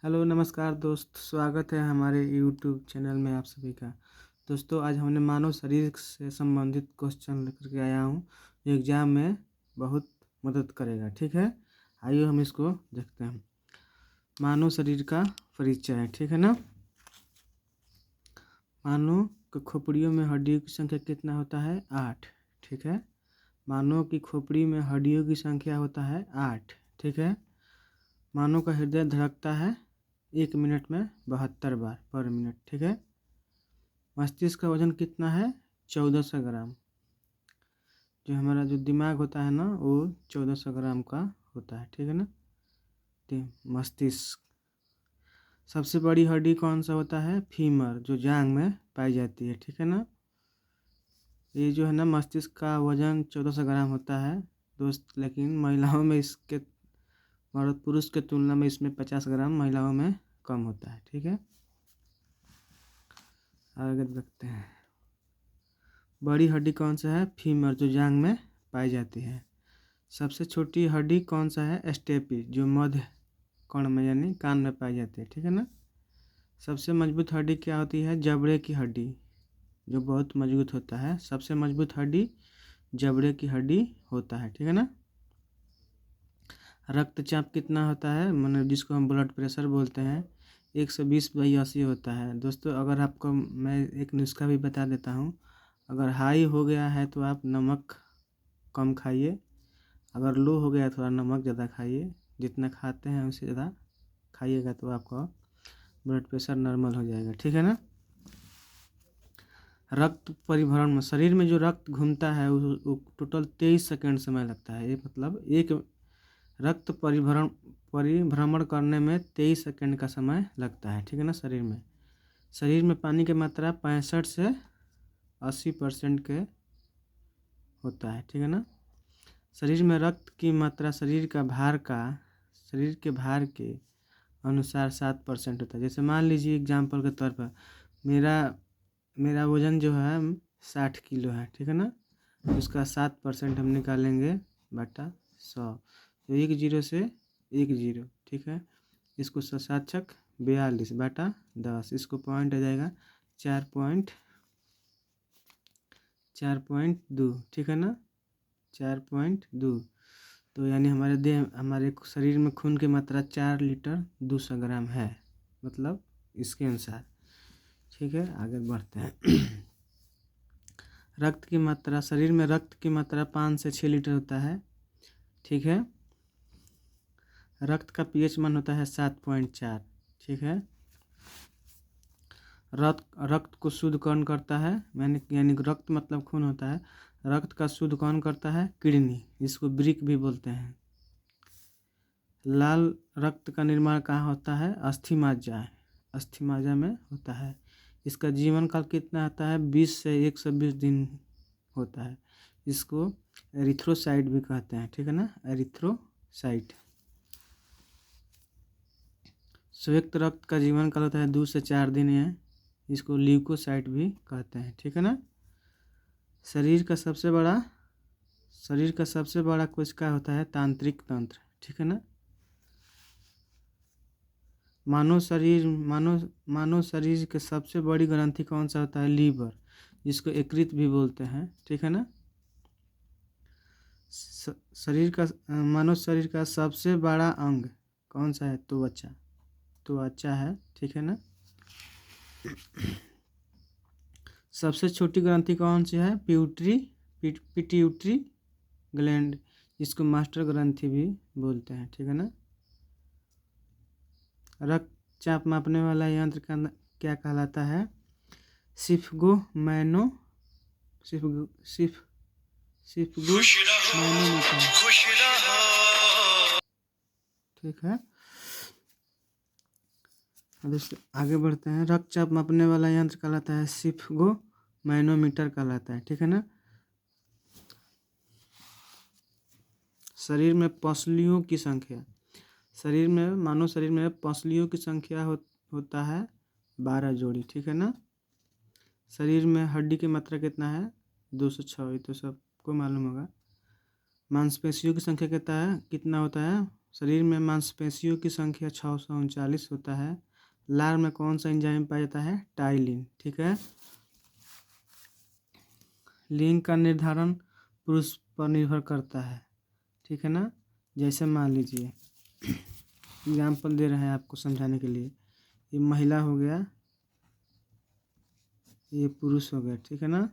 Hello नमस्कार दोस्त, स्वागत है हमारे यूट्यूब चैनल में आप सभी का। दोस्तों, आज हमने मानव शरीर से संबंधित क्वेश्चन लेकर के आया हूँ जो एग्ज़ाम में बहुत मदद करेगा। ठीक है, आइए हम इसको देखते हैं। मानव शरीर का परिचय, ठीक है ना। मानव के खोपड़ियों में हड्डियों की संख्या कितना होता है? 8। ठीक है, मानव की खोपड़ी में हड्डियों की संख्या होता है 8। ठीक है, मानव का हृदय धड़कता है 1 मिनट में 72 बार पर मिनट। ठीक है, मस्तिष्क का वजन कितना है? 1400 ग्राम। जो हमारा जो दिमाग होता है ना, वो 1400 ग्राम का होता है। ठीक है ना। मस्तिष्क। सबसे बड़ी हड्डी कौन सा होता है? फीमर, जो जांग में पाई जाती है। ठीक है ना। ये जो है ना, मस्तिष्क का वजन 1400 ग्राम होता है दोस्त, लेकिन महिलाओं में इसके मर्द पुरुष के तुलना में इसमें 50 ग्राम महिलाओं में कम होता है। ठीक है, आगे देखते हैं। बड़ी हड्डी कौन सा है? फीमर, जो जांग में पाई जाती है। सबसे छोटी हड्डी कौन सा है? स्टेपी, जो मध्य कर्ण में यानी कान में पाई जाती है। ठीक है ना। सबसे मजबूत हड्डी क्या होती है? जबड़े की हड्डी, जो बहुत मजबूत होता है। सबसे मजबूत हड्डी जबड़े की हड्डी होता है। ठीक है ना। रक्तचाप कितना होता है? मैंने जिसको हम ब्लड प्रेशर बोलते हैं, 120/80 होता है। दोस्तों, अगर आपको मैं एक नुस्खा भी बता देता हूँ। अगर हाई हो गया है तो आप नमक कम खाइए, अगर लो हो गया थोड़ा नमक ज़्यादा खाइए। जितना खाते हैं उससे ज़्यादा खाइएगा तो आपका ब्लड प्रेशर नॉर्मल हो जाएगा। ठीक है ना। रक्त परिभ्रमण में, शरीर में जो रक्त घूमता है वो टोटल 23 सेकेंड समय लगता है। ये मतलब एक रक्त परिभ्रमण करने में 23 सेकेंड का समय लगता है। ठीक है ना। शरीर में पानी की मात्रा 65 से 80% के होता है। ठीक है ना। शरीर में रक्त की मात्रा शरीर के भार के अनुसार 7% होता है। जैसे मान लीजिए एग्जाम्पल के तौर पर मेरा वज़न जो है 60 किलो है। ठीक है ना। उसका 7% हम निकालेंगे बटा 100, तो 1 0 से 1 0। ठीक है, इसको 7 × 42 बटा 10, इसको पॉइंट आ जाएगा 4.2। ठीक है ना, 4.2। तो यानी हमारे शरीर में खून की मात्रा 4 लीटर 200 ग्राम है, मतलब इसके अनुसार। ठीक है, आगे बढ़ते हैं। रक्त की मात्रा, शरीर में रक्त की मात्रा 5 से 6 लीटर होता है। ठीक है, रक्त का पीएच मान होता है 7.4। ठीक है, रक्त को शुद्ध कौन करता है? यानी रक्त मतलब खून होता है। रक्त का शुद्ध कौन करता है? किडनी, जिसको ब्रिक भी बोलते हैं। लाल रक्त का निर्माण कहाँ होता है? अस्थि मज्जा में होता है। इसका जीवन काल कितना होता है? 20 से 120 दिन होता है। इसको एरिथ्रोसाइट भी कहते हैं। ठीक है ना, एरिथ्रोसाइट। संयुक्त रक्त का जीवन काल होता है 2 से 4 दिन है। इसको ल्यूकोसाइट भी कहते हैं। ठीक है ना। शरीर का सबसे बड़ा कोशिका होता है तांत्रिक तंत्र। ठीक है ना। मानव शरीर के सबसे बड़ी ग्रंथि कौन सा होता है? लीवर, जिसको यकृत भी बोलते हैं। ठीक है ना। मानव शरीर का सबसे बड़ा अंग कौन सा है? त्वचा है। ठीक है ना। सबसे छोटी ग्रंथि कौन सी है? पिट्यूटरी ग्लैंड, जिसको मास्टर ग्रंथि भी बोलते हैं। ठीक है ना। रक्तचाप मापने वाला यंत्र का क्या कहलाता है? सिफ्गो मैनोमीटर। ठीक है, आगे बढ़ते हैं। रक्तचाप मापने वाला यंत्र कहलाता है सिफ्गो मैनोमीटर कहलाता है। ठीक है ना। शरीर में पसलियों की संख्या, मानव शरीर में पसलियों की संख्या होता है 12 जोड़ी। ठीक है ना। शरीर में हड्डी की मात्रा कितना है? 206, ये तो सबको मालूम होगा। मांसपेशियों की संख्या कितना होता है? शरीर में मांसपेशियों की संख्या 639 होता है। लार में कौन सा एंजाइम पाया जाता है? टाइलिन। ठीक है। लिंग का निर्धारण पुरुष पर निर्भर करता है। ठीक है ना। जैसे मान लीजिए एग्जाम्पल दे रहे हैं आपको समझाने के लिए, ये महिला हो गया, ये पुरुष हो गया। ठीक है ना।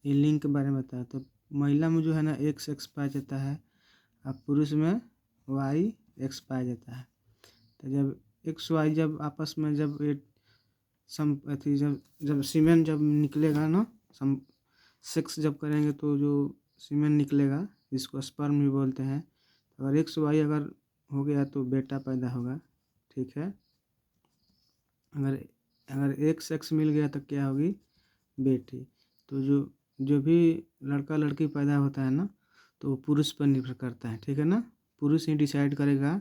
ये लिंग के बारे में बताया। तो महिला में जो है ना एक्स पाया जाता है, अब पुरुष में वाई एक्स पाया जाता है। तो जब एक्स वाई जब आपस में जब ये जब सीमेन जब निकलेगा ना, सेक्स जब करेंगे तो जो सीमेन निकलेगा जिसको स्पर्म भी बोलते हैं, अगर एक्स वाई अगर हो गया तो बेटा पैदा होगा। ठीक है। अगर एक्स एक्स मिल गया तो क्या होगी? बेटी। तो जो भी लड़का लड़की पैदा होता है ना, तो वो पुरुष पर निर्भर करता है। ठीक है ना। पुरुष ही डिसाइड करेगा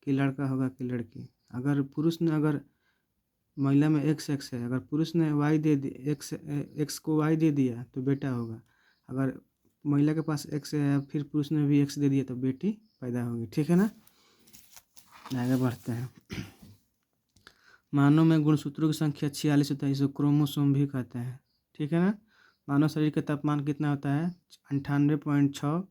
कि लड़का होगा कि लड़की। अगर पुरुष ने अगर महिला में एक्स एक्स है, अगर पुरुष ने वाई दे दी, एक्स को वाई दे दिया तो बेटा होगा। अगर महिला के पास एक्स है फिर पुरुष ने भी एक्स दे दिया तो बेटी पैदा होगी। ठीक है ना। आगे बढ़ते हैं। मानव में गुणसूत्रों की संख्या 46 होता है, इसको क्रोमोसोम भी कहते हैं। ठीक है ना। मानव शरीर का तापमान कितना होता है? 98.6।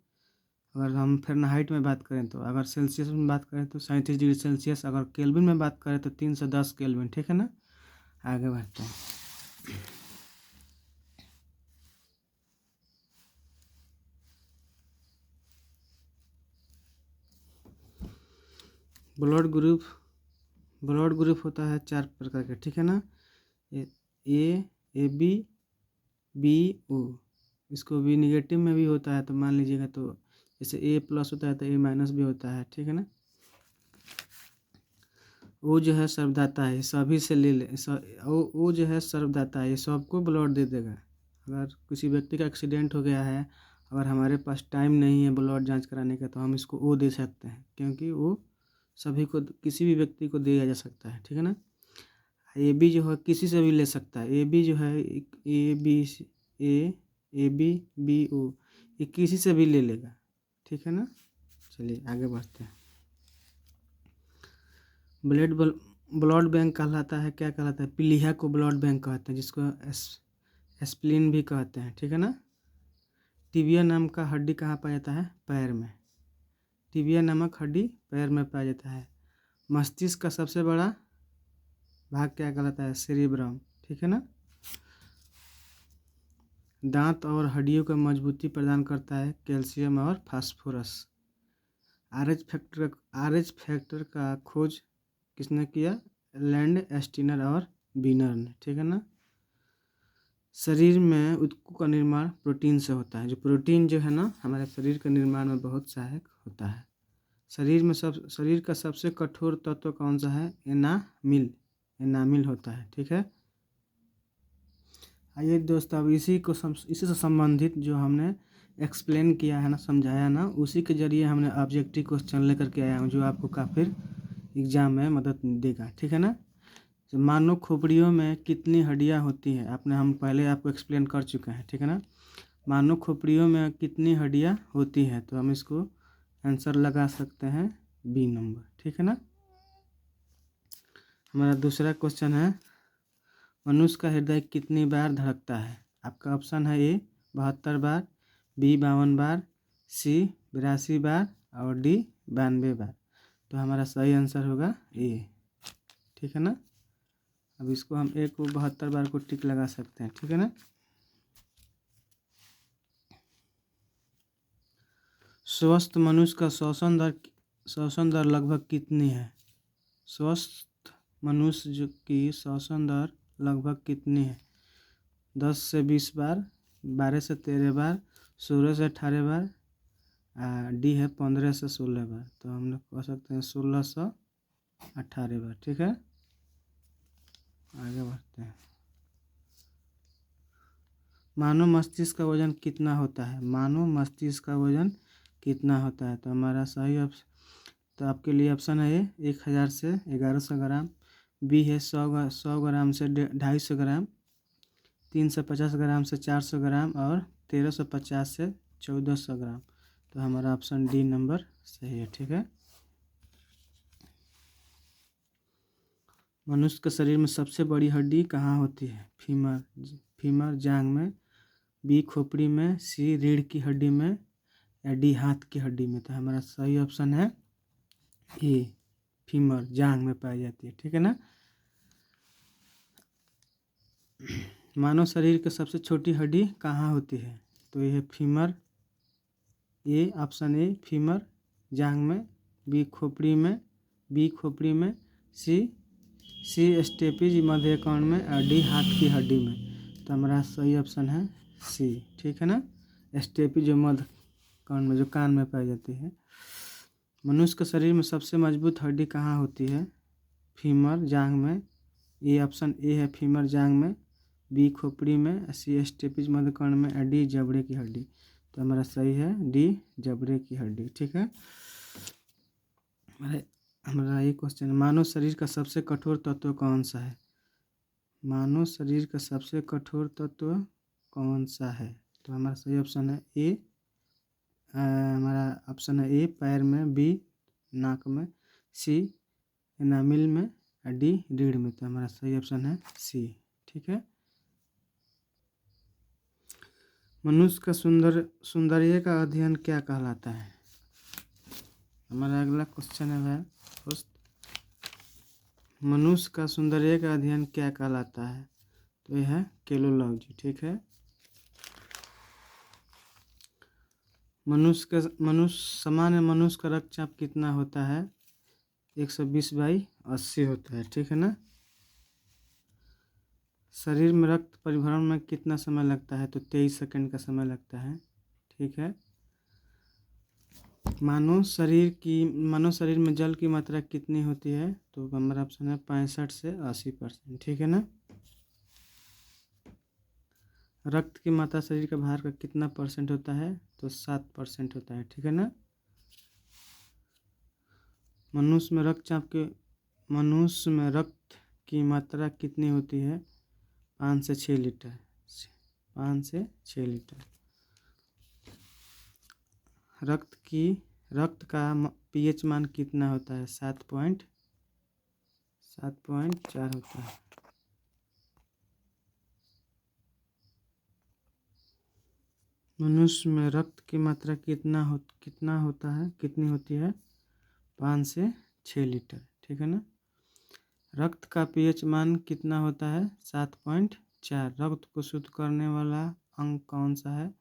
अगर हम फ़ारेनहाइट में बात करें तो, अगर सेल्सियस में बात करें तो 37 डिग्री सेल्सियस, अगर केल्विन में बात करें तो 310 केल्विन। ठीक है ना। आगे बढ़ते हैं। ब्लड ग्रुप होता है 4 प्रकार के। ठीक है ना। A B B O. इसको भी निगेटिव में भी होता है, तो मान लीजिएगा तो जैसे ए प्लस होता है तो ए माइनस भी होता है। ठीक है ना। वो जो है सर्वदाता है, सभी से ले ले वो जो है सर्वदाता है, ये सबको ब्लड दे देगा। अगर किसी व्यक्ति का एक्सीडेंट हो गया है, अगर हमारे पास टाइम नहीं है ब्लड जांच कराने का, तो हम इसको ओ दे सकते हैं, क्योंकि वो सभी को, किसी भी व्यक्ति को दिया जा सकता है। ठीक है ना। ए बी जो है किसी से भी ले सकता है। ए बी जो है ए बी बी ओ, ये किसी से भी ले लेगा। ठीक है ना। चलिए आगे बढ़ते हैं। ब्लड बैंक कहलाता है, क्या कहलाता है? पीलिया को ब्लड बैंक कहते हैं, जिसको एस्प्लिन भी कहते हैं। ठीक है ना। टिबिया नाम का हड्डी कहाँ पाया जाता है? पैर में। टिबिया नामक हड्डी पैर में पाया जाता है। मस्तिष्क का सबसे बड़ा भाग क्या कहलाता है? सेरिब्रम। ठीक है ना। दांत और हड्डियों को मजबूती प्रदान करता है कैल्शियम और फास्फोरस। आरएच फैक्टर का खोज किसने किया? लैंड एस्टिनर और बीनर ने। ठीक है ना। शरीर में ऊतकों का निर्माण प्रोटीन से होता है। जो प्रोटीन जो है ना हमारे शरीर के निर्माण में बहुत सहायक होता है। शरीर का सबसे कठोर तत्व कौन सा है? एनामिल होता है। ठीक है। आइए दोस्तों, अब इसी से संबंधित जो हमने एक्सप्लेन किया है ना, समझाया ना, उसी के जरिए हमने ऑब्जेक्टिव क्वेश्चन लेकर के आया हूँ, जो आपको काफ़ी एग्जाम में मदद देगा। ठीक है ना। तो मानव खोपड़ियों में कितनी हड्डियाँ होती हैं? हम पहले आपको एक्सप्लेन कर चुके हैं। ठीक है ना। मानव खोपड़ियों में कितनी हड्डियाँ होती हैं? तो हम इसको आंसर लगा सकते हैं बी नंबर। ठीक है ना। हमारा दूसरा क्वेश्चन है, मनुष्य का हृदय कितनी बार धड़कता है? आपका ऑप्शन है ए 72 बार, बी 52 बार, सी 82 बार और डी 92 बार। तो हमारा सही आंसर होगा ए। ठीक है ना। अब इसको हम ए को 72 बार को टिक लगा सकते हैं। ठीक है ना। स्वस्थ मनुष्य का श्वसन दर लगभग कितनी है? स्वस्थ मनुष्य की श्वसन दर लगभग कितनी है? 10 से 20 बार, 12 से 13 बार, 16 से 18 बार, डी है 15 से 16 बार। तो हम लोग कह सकते हैं 1618 बार। ठीक है। आगे बढ़ते हैं। मानव मस्तिष्क का वजन कितना होता है? मानव मस्तिष्क का वजन कितना होता है? तो हमारा सही तो आपके लिए ऑप्शन है ए 1000 से 1100 ग्राम, बी है 100 ग्राम से 250 ग्राम, 350 ग्राम से 400 ग्राम और 1350 से 1400 ग्राम। तो हमारा ऑप्शन डी नंबर सही है, ठीक है। मनुष्य के शरीर में सबसे बड़ी हड्डी कहाँ होती है? फीमर जांघ में, बी खोपड़ी में, सी रीढ़ की हड्डी में, या डी हाथ की हड्डी में। तो हमारा सही ऑप्शन है ए, फीमर जांघ में पाई जाती है, ठीक है ना। मानव शरीर की सबसे छोटी हड्डी कहाँ होती है? तो ये है femur, A option A femur जांघ में, बी खोपड़ी में, सी स्टेपिज मध्य कर्ण में, और डी हाथ की हड्डी में। तो हमारा सही ऑप्शन है सी, ठीक है ना। स्टेपिज जो मध्य कर्ण में, जो कान में पाई जाती है। मनुष्य के शरीर में सबसे मजबूत हड्डी कहाँ होती है? फीमर जांघ में, ए ऑप्शन ए है फीमर जांघ में, बी खोपड़ी में, सी स्टेपिज मध्य कर्ण में, और डी जबड़े की हड्डी। तो हमारा सही है डी जबड़े की हड्डी, ठीक है। हमारा एक क्वेश्चन, मानव शरीर का सबसे कठोर तत्व कौन सा है? मानव शरीर का सबसे कठोर तत्व कौन सा है? तो हमारा सही ऑप्शन है ए, हमारा ऑप्शन है ए पैर में, बी नाक में, सी एनामिल में, और डी रीढ़ में। तो हमारा सही ऑप्शन है सी, ठीक है। मनुष्य का सौंदर्य का अध्ययन क्या कहलाता है? हमारा अगला क्वेश्चन है दोस्त, मनुष्य का सौंदर्य का अध्ययन क्या कहलाता है? तो यह है केलोलॉजी, ठीक है। सामान्य मनुष्य का रक्तचाप कितना होता है? 120/80 होता है, ठीक है ना। शरीर में रक्त परिभ्रमण में कितना समय लगता है? तो 23 सेकंड का समय लगता है, ठीक है। मानव शरीर में जल की मात्रा कितनी होती है? तो हमारा ऑप्शन है 65 से 80%, ठीक है ना। रक्त की मात्रा शरीर के भार का कितना % होता है? तो 7% होता है, ठीक है ना। मनुष्य में रक्त की मात्रा कितनी होती है? 5 से 6 लीटर, 5 से 6 लीटर। रक्त का pH मान कितना होता है? 7.4 होता है। मनुष्य में रक्त की मात्रा कितनी होती है? 5 से 6 लीटर, ठीक है ना। रक्त का pH मान कितना होता है? 7.4। रक्त को शुद्ध करने वाला अंग कौन सा है?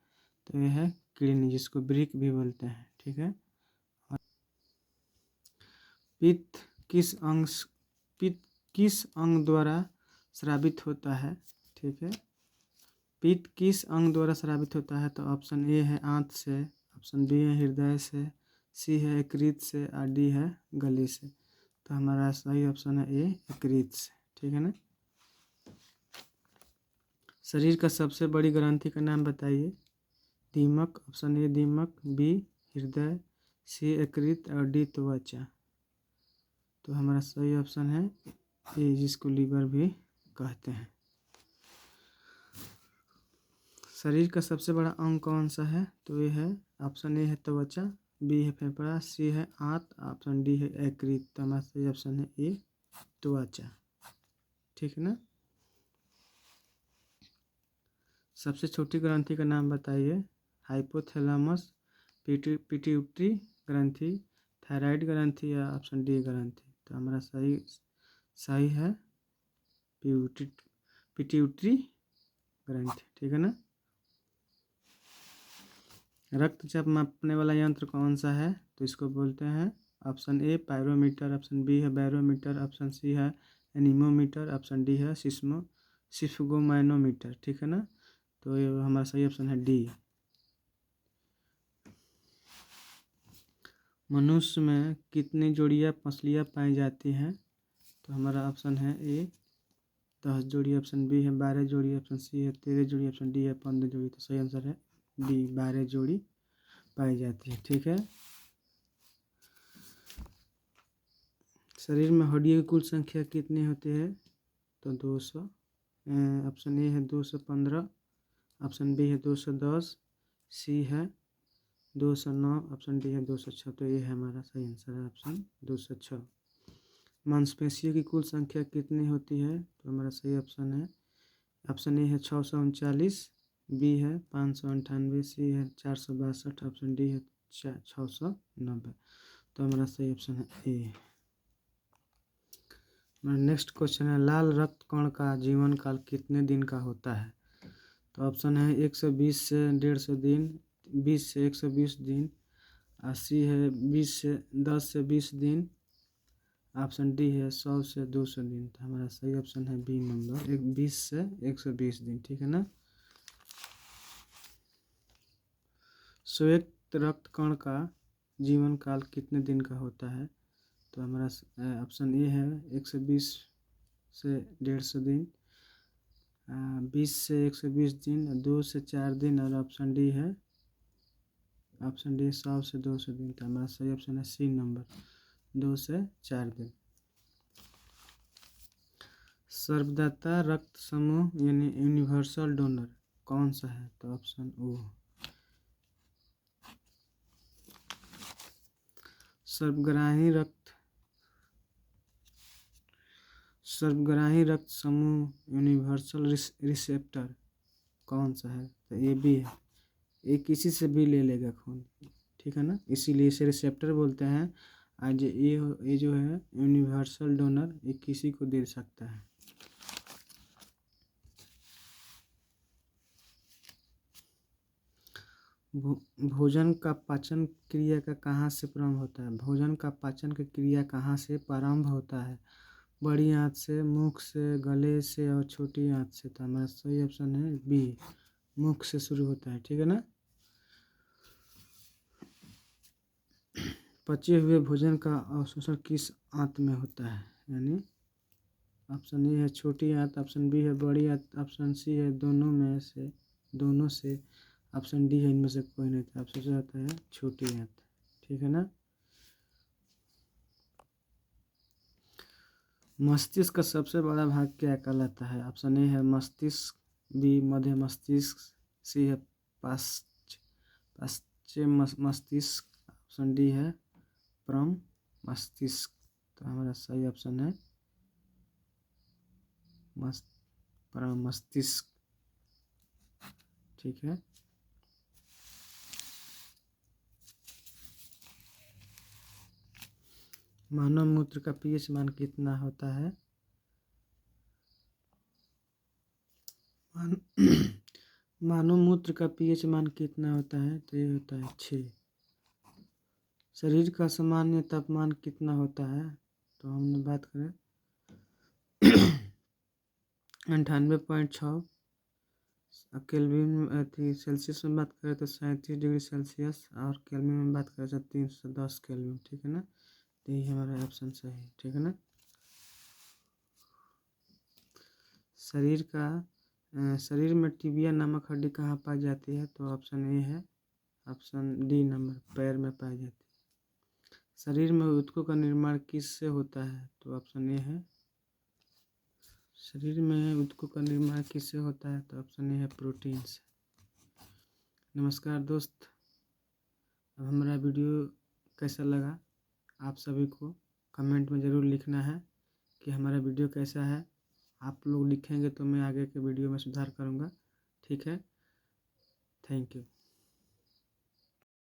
तो यह है किडनी, जिसको ब्रिक भी बोलते हैं, ठीक है। पित्त किस अंग द्वारा स्रावित होता है? ठीक है। पित्त किस अंग द्वारा स्रावित होता है? तो ऑप्शन ए है आंत से, ऑप्शन बी है हृदय से, सी है यकृत से, और डी है गली से। तो हमारा सही ऑप्शन है ए, यकृत से, ठीक है ना। शरीर का सबसे बड़ी ग्रंथि का नाम बताइए। दीमक, ऑप्शन ए दीमक, बी हृदय, सी यकृत, और डी त्वचा। तो हमारा सही ऑप्शन है ए, जिसको लीवर भी कहते हैं। शरीर का सबसे बड़ा अंग कौन सा है? तो ये है ऑप्शन ए है त्वचा, बी है फेफड़ा, सी है आंत, ऑप्शन डी है यकृत। तो हमारा सही ऑप्शन है ए, त्वचा, ठीक है ना। सबसे छोटी ग्रंथि का नाम बताइए। हाइपोथैलेमस, पिट्यूटरी ग्रंथि, थायराइड ग्रंथि, या ऑप्शन डी ग्रंथि। तो हमारा सही है पिट्यूटरी ग्रंथि, ठीक है ना। रक्तचाप मापने वाला यंत्र कौन सा है? तो इसको बोलते हैं option A pyrometer, option B है बैरोमीटर, ऑप्शन सी है एनीमोमीटर, ऑप्शन डी है सिस्फोगोमाइनोमीटर, ठीक है ना। तो ये हमारा सही ऑप्शन है डी। मनुष्य में कितनी जोड़ियां मछलियां पाई जाती हैं? तो हमारा ऑप्शन है ए 10 जोड़ी, ऑप्शन बी है 12 जोड़ी, ऑप्शन सी है 13 जोड़ी, ऑप्शन डी है 15 जोड़ी। तो सही आंसर है डी, 12 जोड़ी पाई जाती है, ठीक है। शरीर में हड्डियों की कुल संख्या कितनी होती है? तो 200, ऑप्शन ए है 215, ऑप्शन बी है 210, सी है 209, ऑप्शन डी है 206। तो ये है हमारा सही आंसर है ऑप्शन 206। मांसपेशियों की कुल संख्या कितनी होती है? तो हमारा सही ऑप्शन है, ऑप्शन ए है 639, बी है 598, सी है 462, ऑप्शन डी है 690। तो हमारा सही ऑप्शन है ए। हमारा नेक्स्ट क्वेश्चन है, लाल रक्त कण का जीवन काल कितने दिन का होता है? तो ऑप्शन है 120 से 150 दिन, 20 से 120 दिन, सी है 20 से 10 से 20 दिन, ऑप्शन डी है 100 से 200 दिन। तो हमारा सही ऑप्शन है बी नंबर 20 से 120 दिन, ठीक है ना। श्वेत रक्त कण का जीवन काल कितने दिन का होता है? तो हमारा ऑप्शन ए है 120 से 150 दिन, 20 से 120 दिन, 2 से 4 दिन, और ऑप्शन डी है 100 से 200 दिन। तो हमारा सही ऑप्शन है सी नंबर 2 से 4 दिन। सर्वदाता रक्त समूह यानी यूनिवर्सल डोनर कौन सा है? तो ऑप्शन ओ, सर्वग्राही रक्त समूह यूनिवर्सल रिसेप्टर कौन सा है? तो ये भी है, ये किसी से भी ले लेगा खून, ठीक है ना, इसीलिए इसे रिसेप्टर बोलते हैं। आज ये जो है यूनिवर्सल डोनर, ये किसी को दे सकता है। भोजन का पाचन क्रिया का कहाँ से प्रारंभ होता है? भोजन का पाचन की क्रिया कहाँ से प्रारंभ होता है? बड़ी आंत से, मुख से, गले से और छोटी आंत से। तो हमारा सही ऑप्शन है बी, मुख से शुरू होता है, ठीक है ना। पचे हुए भोजन का अवशोषण किस आंत में होता है? यानी ऑप्शन ए है छोटी आंत, ऑप्शन बी है बड़ी आंत, ऑप्शन सी है दोनों से, ऑप्शन डी है इनमें से कोई नहीं। था ऑप्शन से आता है छोटी आंत, ठीक है ना। मस्तिष्क का सबसे बड़ा भाग क्या कहलाता है? ऑप्शन ए है मस्तिष्क, बी मध्य मस्तिष्क, सी है पाश्च मस्तिष्क, ऑप्शन डी है परम मस्तिष्क। तो हमारा सही ऑप्शन है परम मस्तिष्क, ठीक है। मानव मूत्र का पीएच मान कितना होता है? मानव मूत्र का पीएच मान कितना होता है? तो ये होता है 6। शरीर का सामान्य तापमान कितना होता है? तो हमने बात करें 98.6 केल्विन सेल्सियस में बात करें तो 37 डिग्री सेल्सियस, और केल्विन में बात करें तो 310 केल्विन, ठीक है ना। तो यही हमारा ऑप्शन सही है, ठीक है ना। शरीर में टिबिया नामक हड्डी कहाँ पाई जाती है? तो ऑप्शन ए है, ऑप्शन डी नंबर पैर में पाई जाती है। शरीर में ऊतकों का निर्माण किससे होता है? तो ऑप्शन ए है, शरीर में ऊतकों का निर्माण किससे होता है? तो ऑप्शन ए है प्रोटीन से। नमस्कार दोस्त, अब हमारा वीडियो कैसा लगा आप सभी को कमेंट में ज़रूर लिखना है कि हमारा वीडियो कैसा है। आप लोग लिखेंगे तो मैं आगे के वीडियो में सुधार करूँगा, ठीक है। Thank you.